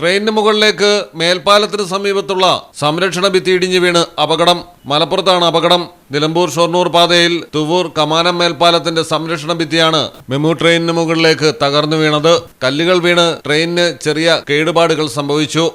ട്രെയിനിന് മുകളിലേക്ക് മേൽപ്പാലത്തിന് സമീപത്തുള്ള സംരക്ഷണ ഭിത്തി ഇടിഞ്ഞു വീണ് അപകടം. മലപ്പുറത്താണ് അപകടം. നിലമ്പൂർ ഷൊർണൂർ പാതയിൽ തുവൂർ കമാനം മേൽപ്പാലത്തിന്റെ സംരക്ഷണ ഭിത്തിയാണ് മെമു ട്രെയിനിന് മുകളിലേക്ക് തകർന്നു വീണത്. കല്ലുകൾ വീണ് ട്രെയിനിന് ചെറിയ കേടുപാടുകൾ സംഭവിച്ചു.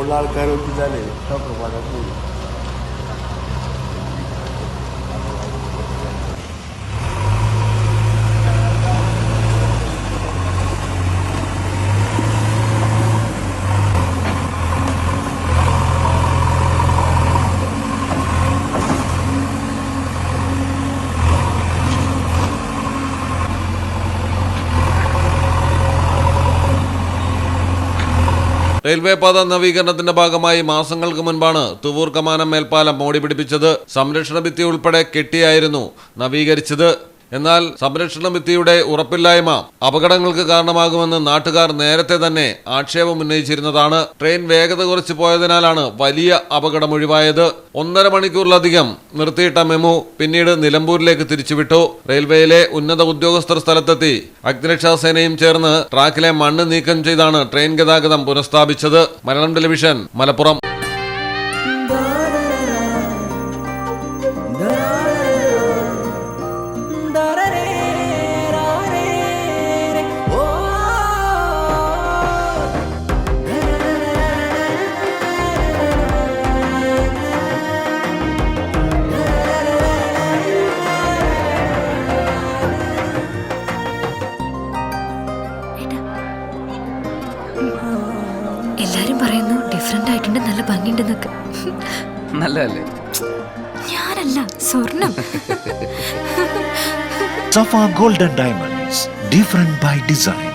ഉള്ള ആൾക്കാർ നോക്കിച്ചാലേ പ്രഭാതം പോയി. റെയിൽവേ പാത നവീകരണത്തിന്റെ ഭാഗമായി മാസങ്ങൾക്ക് മുൻപാണ് തുവൂർ കമാനം മേൽപ്പാലം മോടി പിടിപ്പിച്ചത്. സംരക്ഷണ ഭിത്തി ഉൾപ്പെടെ കെട്ടിയായിരുന്നു നവീകരിച്ചത്. എന്നാൽ സംരക്ഷണ ഭിത്തിയുടെ ഉറപ്പില്ലായ്മ അപകടങ്ങൾക്ക് കാരണമാകുമെന്ന് നാട്ടുകാർ നേരത്തെ തന്നെ ആക്ഷേപം ഉന്നയിച്ചിരുന്നതാണ്. ട്രെയിൻ വേഗത കുറച്ച് പോയതിനാലാണ് വലിയ അപകടം ഒഴിവായത്. 1.5 മണിക്കൂറിലധികം നിർത്തിയിട്ട മെമു പിന്നീട് നിലമ്പൂരിലേക്ക് തിരിച്ചുവിട്ടു. റെയിൽവേയിലെ ഉന്നത ഉദ്യോഗസ്ഥർ സ്ഥലത്തെത്തി അഗ്നിരക്ഷാസേനയും ചേർന്ന് ട്രാക്കിലെ മണ്ണ് നീക്കം ചെയ്താണ് ട്രെയിൻ ഗതാഗതം പുനഃസ്ഥാപിച്ചത്. മലയാളം ടെലിവിഷൻ, മലപ്പുറം. എല്ലാരും പറയുന്നു ഡിഫറെന്റ് ആയിട്ടുണ്ട്, നല്ല ഭംഗിയുണ്ടെന്നൊക്കെ. നല്ലതല്ലേ? ഞാനല്ല, സ്വർണം. Safa Gold and Diamonds, different by design.